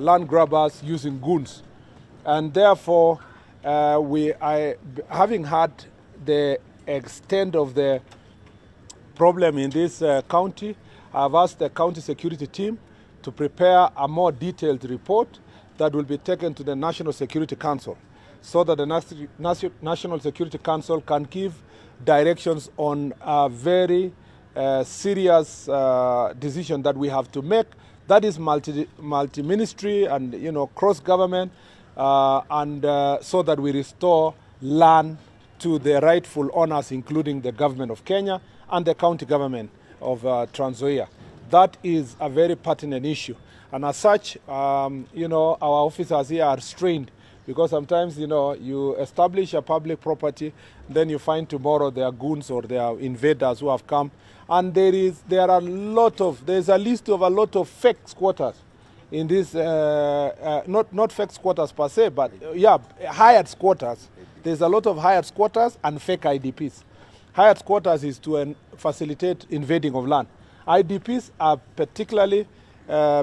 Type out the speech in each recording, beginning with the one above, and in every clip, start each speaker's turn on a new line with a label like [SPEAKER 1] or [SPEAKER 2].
[SPEAKER 1] land grabbers using goons. And therefore, having had the extent of the problem in this county, I've asked the county security team to prepare a more detailed report that will be taken to the National Security Council so that the National Security Council can give directions on a very serious decision that we have to make. That is multi-ministry and cross-government, so that we restore land to the rightful owners, including the government of Kenya and the county government of Trans Nzoia. That is a very pertinent issue. And as such, our officers here are strained because sometimes, you establish a public property, then you find tomorrow there are goons or there are invaders who have come. And there's a list of a lot of fake squatters in this, not fake squatters per se, but hired squatters. There's a lot of hired squatters and fake IDPs. Hired squatters is to facilitate invading of land. IDPs are particularly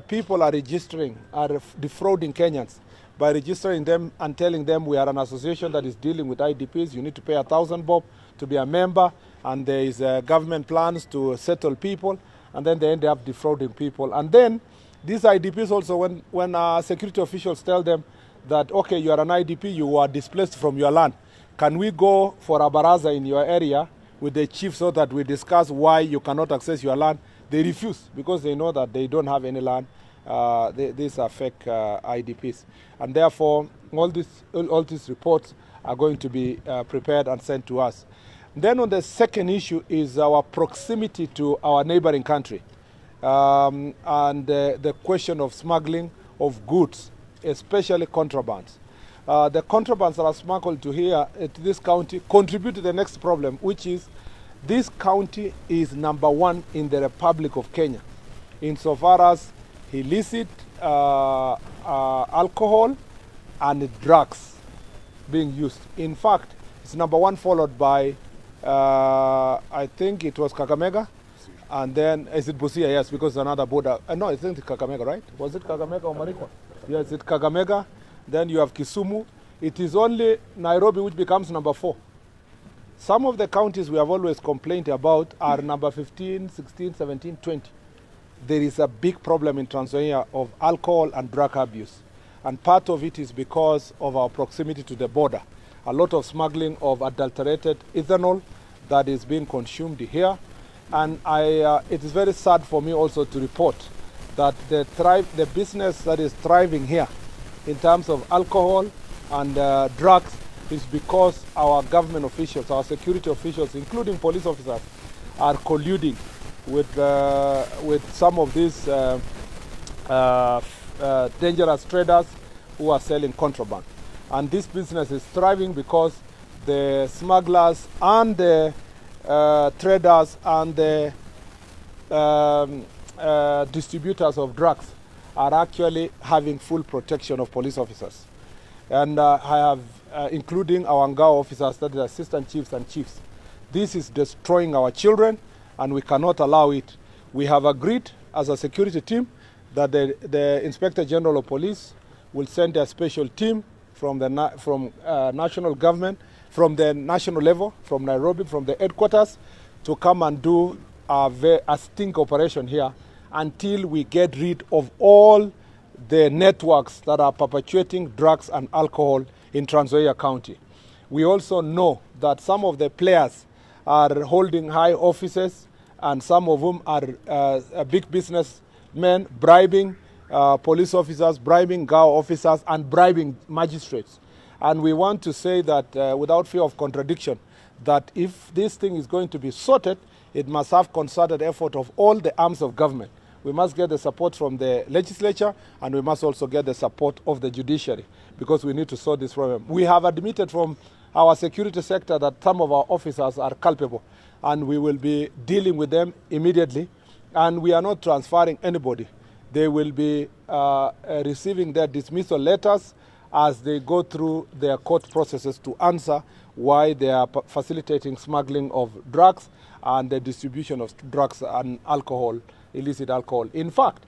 [SPEAKER 1] people are defrauding Kenyans by registering them and telling them we are an association that is dealing with IDPs. You need to pay 1,000 bob to be a member, and there is government plans to settle people, and then they end up defrauding people. And then these IDPs also, when security officials tell them that, okay, you are an IDP, you are displaced from your land, can we go for a baraza in your area with the chief so that we discuss why you cannot access your land? They refuse because they know that they don't have any land. These are fake IDPs. And therefore, all these reports are going to be prepared and sent to us. Then on the second issue is our proximity to our neighboring country, and the question of smuggling of goods, especially contrabands. The contrabands that are smuggled to this county contribute to the next problem, which is this county is #1 in the Republic of Kenya insofar as illicit alcohol and drugs being used. In fact, it's #1 followed by, I think it was Kakamega, and then, is it Busia? Yes, because it's another border. No, I think it's Kakamega, right? Was it Kakamega or Marikwa? Yes, it's Kakamega. Then you have Kisumu. It is only Nairobi which becomes #4. Some of the counties we have always complained about are number 15, 16, 17, 20. There is a big problem in Trans Nzoia of alcohol and drug abuse. And part of it is because of our proximity to the border. A lot of smuggling of adulterated ethanol that is being consumed here. And it is very sad for me also to report that the business that is thriving here in terms of alcohol and drugs is because our government officials, our security officials, including police officers, are colluding with some of these dangerous traders who are selling contraband. And this business is thriving because the smugglers and the traders and the distributors of drugs are actually having full protection of police officers. And I have, including our Ngao officers, that is assistant chiefs and chiefs. This is destroying our children, and we cannot allow it. We have agreed as a security team that the Inspector General of Police will send a special team from national government, from the national level, from Nairobi, from the headquarters, to come and do a sting operation here until we get rid of all the networks that are perpetuating drugs and alcohol in Trans Nzoia County. We also know that some of the players are holding high offices, and some of them are big businessmen bribing police officers, bribing Ngao officers, and bribing magistrates. And we want to say that without fear of contradiction, that if this thing is going to be sorted, it must have concerted effort of all the arms of government. We must get the support from the legislature, and we must also get the support of the judiciary, because we need to sort this problem. We have admitted from our security sector that some of our officers are culpable, and we will be dealing with them immediately, and we are not transferring anybody. They will be receiving their dismissal letters as they go through their court processes to answer why they are facilitating smuggling of drugs and the distribution of drugs and alcohol, illicit alcohol. In fact,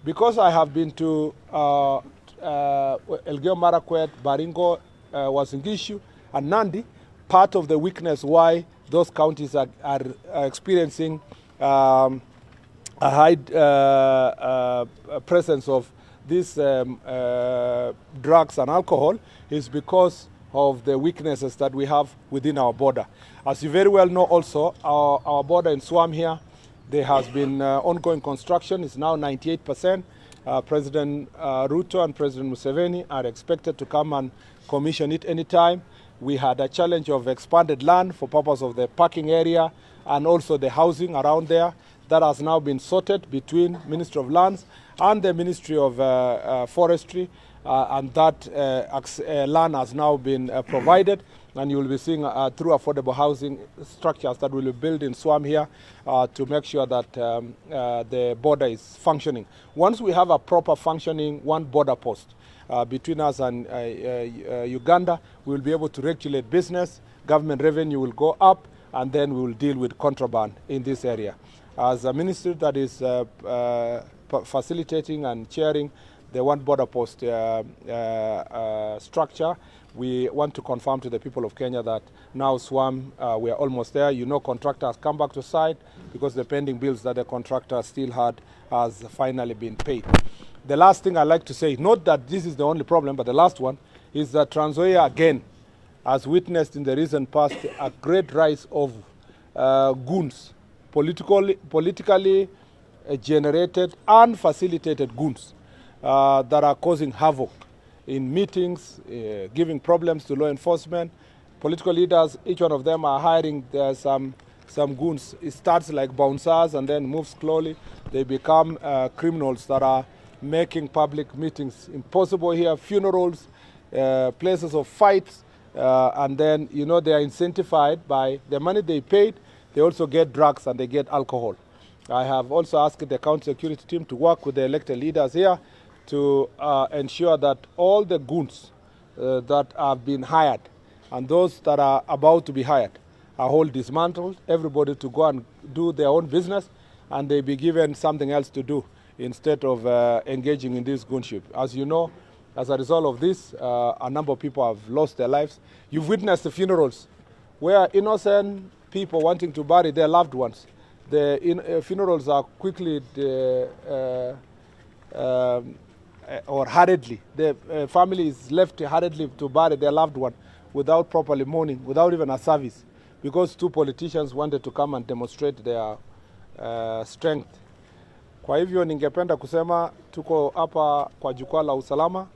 [SPEAKER 1] because I have been to Elgeyo Marakwet, Baringo, Uasin Gishu, and Nandi, part of the weakness why those counties are experiencing a high presence of these drugs and alcohol is because of the weaknesses that we have within our border. As you very well know also, our border in Swam here, there has been ongoing construction. It's now 98%. President Ruto and President Museveni are expected to come and commission it anytime. We had a challenge of expanded land for purpose of the parking area and also the housing around there. That has now been sorted between Ministry of Lands and the Ministry of Forestry, and that land has now been provided, and you will be seeing through affordable housing structures that we will build in Swam here to make sure that the border is functioning. Once we have a proper functioning one border post between us and Uganda, we will be able to regulate business, government revenue will go up, and then we will deal with contraband in this area. As a ministry that is facilitating and chairing the one border post structure, we want to confirm to the people of Kenya that now Swam, we are almost there. You know, contractors come back to site because the pending bills that the contractor still had has finally been paid. The last thing I'd like to say, not that this is the only problem, but the last one is that Trans Nzoia again has witnessed in the recent past a great rise of goons, politically generated and facilitated goons that are causing havoc in meetings, giving problems to law enforcement. Political leaders, each one of them are hiring some goons. It starts like bouncers and then moves slowly. They become criminals that are making public meetings impossible here, funerals, places of fights, and then, you know, they are incentivized by the money they paid. They also get drugs and they get alcohol. I have also asked the county security team to work with the elected leaders here to ensure that all the goons that have been hired and those that are about to be hired are all dismantled, everybody to go and do their own business, and they be given something else to do instead of engaging in this goonship. As you know, as a result of this, a number of people have lost their lives. You've witnessed the funerals where innocent people wanting to bury their loved ones. The funerals are quickly or hurriedly. The family is left hurriedly to bury their loved one without properly mourning, without even a service, because two politicians wanted to come and demonstrate their strength. Kwa hivyo ningependa kusema tuko hapa kwa jukwaa la usalama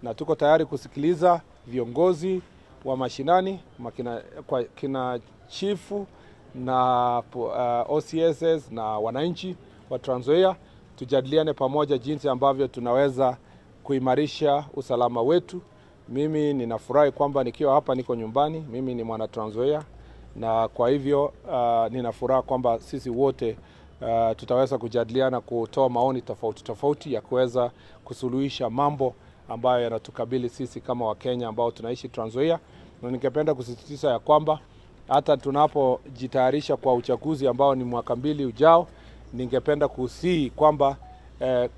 [SPEAKER 1] na tuko tayari kusikiliza viongozi wa mashinani, kina chifu na OCSs na wananchi wa Trans Nzoia, tujadiliane pamoja jinsi ambavyo tunaweza kuimarisha usalama wetu. Mimi ninafurahi kwamba nikiwa hapa niko nyumbani, mimi ni mwana Trans Nzoia, na kwa hivyo ninafurahi kwamba sisi wote tutaweza kujadiliana, kutoa maoni tofauti ya kuweza kusuluhisha mambo ambayo yanatukabili sisi kama Wakenya ambao tunaishi Trans Nzoia. Na ningependa kusisitiza ya kwamba hata tunapojitayarisha kwa uchaguzi ambao ni mwaka 2 ujao, ningependa kusihi kwamba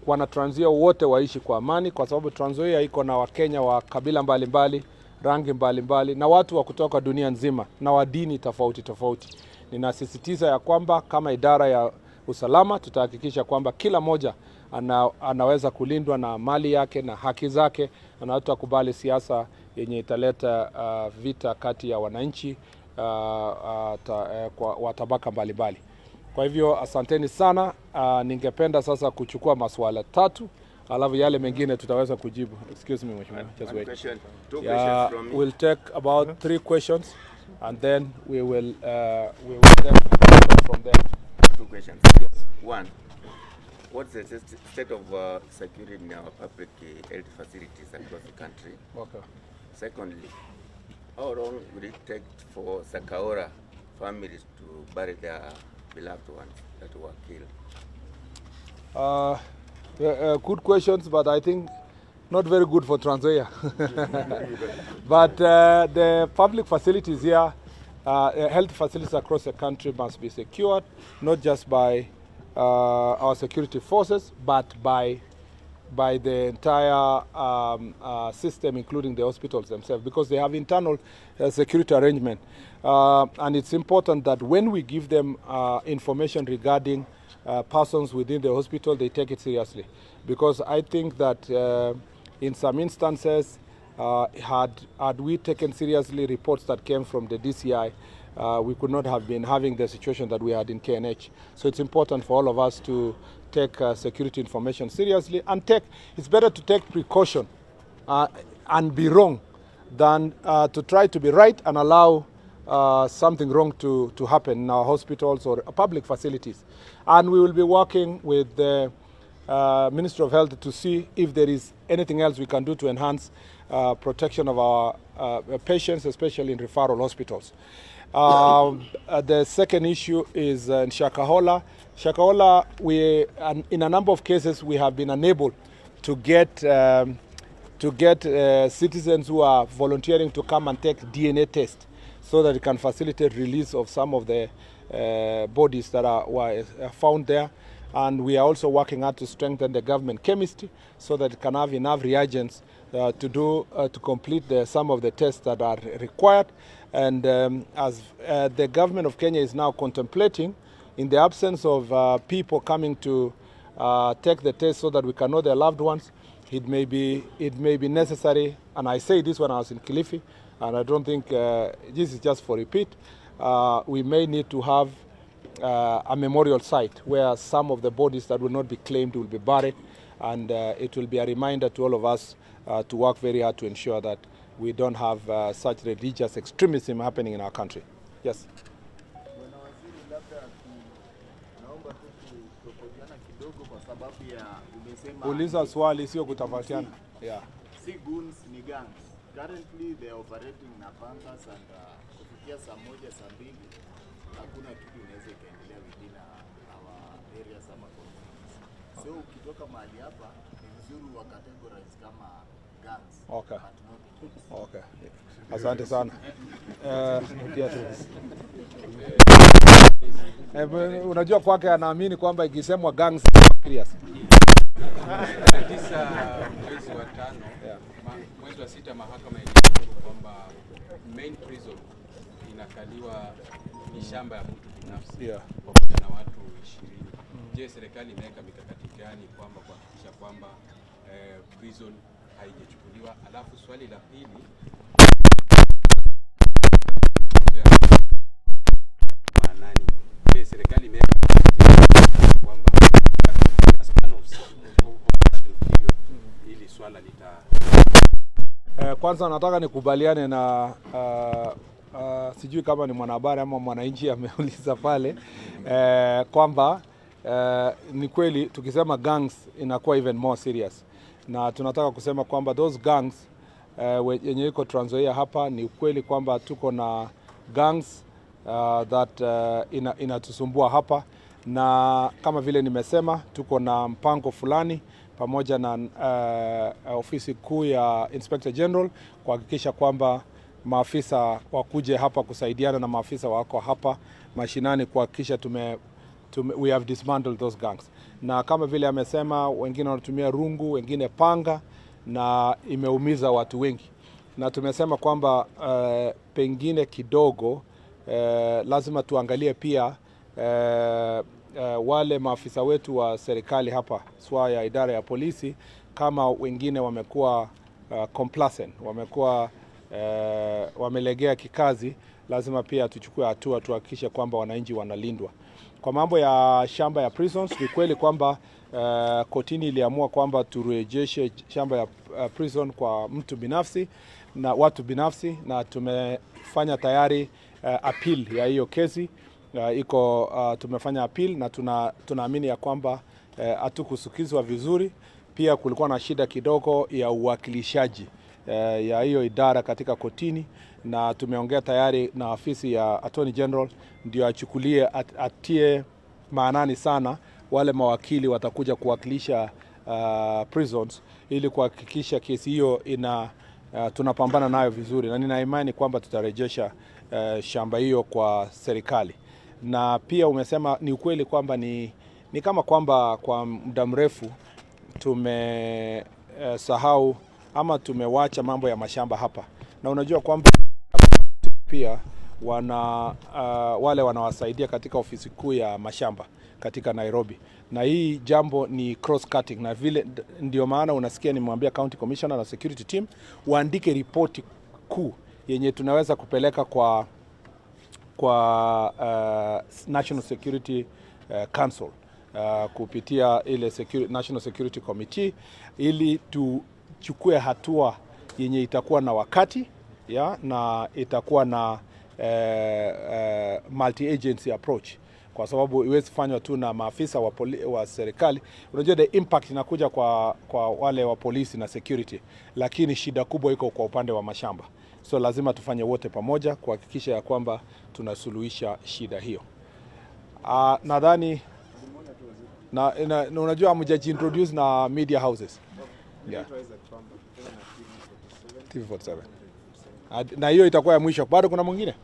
[SPEAKER 1] wana Trans Nzoia wote waishi kwa amani, kwa sababu Trans Nzoia iko na Wakenya wa kabila mbalimbali, rangi mbalimbali, na watu wa kutoka dunia nzima na wa dini tofauti. Ninasisitiza ya kwamba kama idara ya usalama tutahakikisha kwamba kila moja anaweza kulindwa na mali yake na haki zake, na hatukubali siasa yenye italeta vita kati ya wananchi wa tabaka mbalimbali. Kwa hivyo asanteni sana. Ningependa sasa kuchukua maswala 3, alafu yale mengine tutaweza kujibu. Excuse me, mheshimiwa. Just wait.
[SPEAKER 2] Two questions from me.
[SPEAKER 1] We'll take about 3 questions and then we will then from there.
[SPEAKER 2] 2 questions.
[SPEAKER 1] Yes.
[SPEAKER 2] 1. What's the state of security in our public health facilities across the country?
[SPEAKER 1] Okay.
[SPEAKER 2] Secondly, how long will it take for Sakaora families to bury their beloved ones that were killed?
[SPEAKER 1] Good questions, but I think not very good for Trans Nzoia. But the public facilities here, health facilities across the country must be secured, not just by our security forces, but by by the entire system, including the hospitals themselves, because they have internal security arrangement. And it's important that when we give them information regarding persons within the hospital, they take it seriously. Because I think that in some instances, had we taken seriously reports that came from the DCI, we could not have been having the situation that we had in KNH. So it's important for all of us to take security information seriously, and it's better to take precaution and be wrong than to try to be right and allow something wrong to happen in our hospitals or public facilities. And we will be working with the Ministry of Health to see if there is anything else we can do to enhance protection of our patients, especially in referral hospitals. The second issue is in Shakahola. Shakahola, in a number of cases, we have been unable to get citizens who are volunteering to come and take DNA tests so that it can facilitate release of some of the bodies that were found there. And we are also working hard to strengthen the government chemistry so that it can have enough reagents to complete some of the tests that are required. And as the government of Kenya is now contemplating, in the absence of people coming to take the test so that we can know their loved ones, it may be necessary, and I say this when I was in Kilifi, and I don't think this is just for repeat, we may need to have a memorial site where some of the bodies that will not be claimed will be buried, and it will be a reminder to all of us to work very hard to ensure that we don't have such religious extremism happening in our country. Yes. Uliza swali sio kutafatiana. Yeah.
[SPEAKER 3] Si goons ni gangs. Currently they are operating na bankers and kufikia saa moja saa mbili hakuna kitu inaweza kaendelea within our areas ama communities. So ukitoka mahali hapa ni vizuri wa categorize kama gangs.
[SPEAKER 1] Okay.
[SPEAKER 3] But not gangs.
[SPEAKER 1] Okay. Asante sana. Unajua kwake anaamini kwamba ikisemwa gangs serious.
[SPEAKER 4] Mwezi wa 5, mwezi wa 6 mahakama iliamuru kwamba main prison inakaliwa ni shamba ya mtu binafsi pamoja na watu 20. Je, serikali imeweka mikakati gani kwamba kuhakikisha kwamba prison haijachukuliwa? Alafu swali la pili, je, serikali imeweka kwamba ili swala
[SPEAKER 1] kwanza nataka nikubaliane na sijui kama ni mwanahabari ama mwananchi ameuliza pale kwamba ni kweli tukisema gangs inakuwa even more serious, na tunataka kusema kwamba those gangs yenye iko Trans Nzoia hapa, ni kweli kwamba tuko na gangs that inatusumbua hapa, na kama vile nimesema tuko na mpango fulani pamoja na ofisi kuu ya Inspector General kuhakikisha kwamba maafisa wakuje hapa kusaidiana na maafisa wako hapa mashinani kuhakikisha we have dismantled those gangs. Na kama vile amesema, wengine wanatumia rungu, wengine panga, na imeumiza watu wengi. Na tumesema kwamba pengine kidogo lazima tuangalie pia wale maafisa wetu wa serikali hapa SWA ya idara ya polisi, kama wengine wamekuwa complacent, wamekuwa wamelegea kikazi, lazima pia tuchukue hatua tuhakikishe kwamba wananchi wanalindwa. Kwa mambo ya shamba ya prisons, ni kweli kwamba kotini iliamua kwamba turejeshe shamba ya prison kwa mtu binafsi na watu binafsi, na tumefanya tayari appeal ya hiyo kesi. Tumefanya appeal na tunaamini ya kwamba hatukusikizwa vizuri. Pia kulikuwa na shida kidogo ya uwakilishaji ya hiyo idara katika kotini, na tumeongea tayari na afisi ya Attorney General ndio atie maanani sana wale mawakili watakuja kuwakilisha prisons, ili kuhakikisha kesi hiyo tunapambana nayo vizuri, na nina imani kwamba tutarejesha shamba hiyo kwa serikali. Na pia umesema ni ukweli kwamba ni kama kwamba kwa muda mrefu tumesahau ama tumewacha mambo ya mashamba hapa, na unajua kwamba pia wale wanawasaidia katika ofisi kuu ya mashamba katika Nairobi, na hii jambo ni cross cutting, na vile ndio maana unasikia nimwambia county commissioner na security team waandike ripoti kuu yenye tunaweza kupeleka kwa National Security Council kupitia ile National Security Committee, ili tuchukue hatua yenye itakuwa na wakati na itakuwa na multi-agency approach, kwa sababu iwezi fanywa tu na maafisa wa serikali. Unajua the impact inakuja kwa wale wa polisi na security, lakini shida kubwa iko kwa upande wa mashamba. So lazima tufanye wote pamoja kuhakikisha ya kwamba tunasuluhisha shida hiyo. Nadhani na unajua mjaji introduce na media houses. Yeah. TV47. Na hiyo itakuwa ya mwisho. Bado kuna mwingine?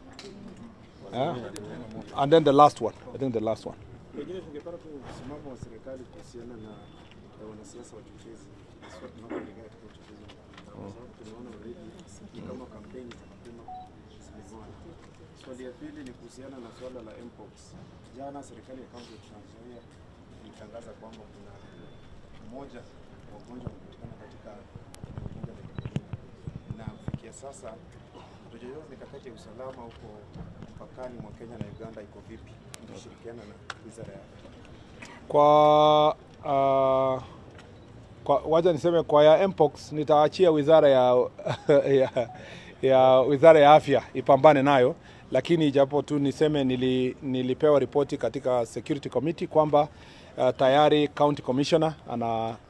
[SPEAKER 1] And then the last one. I think the last one.
[SPEAKER 5] Pengine tungepata tu msimamo wa serikali kuhusiana na wanasiasa wachochezi. Sio tunapoelekea katika uchochezi. Kwa sababu tunaona already ni kama kampeni za mapema zimezona. Swali ya pili ni kuhusiana na swala la mpox. Jana serikali ya kaunti ya Trans Nzoia ilitangaza kwamba kuna mmoja wa wagonjwa wamepatikana katika bunge la Kenyans. Na kufikia sasa tujajua mikakati ya usalama huko mpakani mwa Kenya na Uganda iko vipi mkishirikiana na wizara ya
[SPEAKER 1] wacha niseme kwa ya mpox nitaachia wizara ya wizara ya afya ipambane nayo, lakini japo tu niseme nilipewa ripoti katika security committee kwamba tayari county commissioner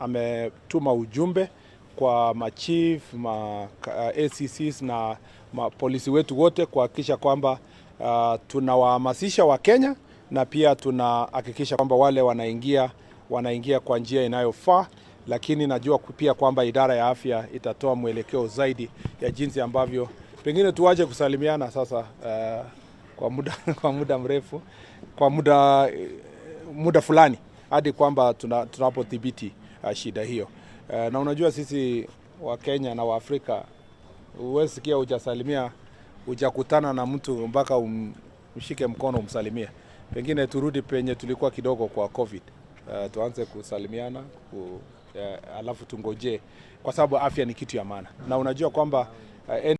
[SPEAKER 1] ametuma ujumbe kwa machief, ACCs na polisi wetu wote kuhakikisha kwamba tunawahamasisha wa Kenya, na pia tunahakikisha kwamba wale wanaingia kwa njia inayofaa, lakini najua pia kwamba idara ya afya itatoa mwelekeo zaidi ya jinsi ambavyo pengine tuwaje kusalimiana sasa kwa muda mrefu, kwa muda fulani hadi kwamba tunapodhibiti shida hiyo. Na unajua sisi wa Kenya na wa Afrika huwezi sikia hujasalimia, hujakutana na mtu mpaka umshike mkono umsalimie. Pengine turudi penye tulikuwa kidogo kwa COVID, tuanze kusalimiana alafu tungoje, kwa sababu afya ni kitu ya maana, na unajua kwamba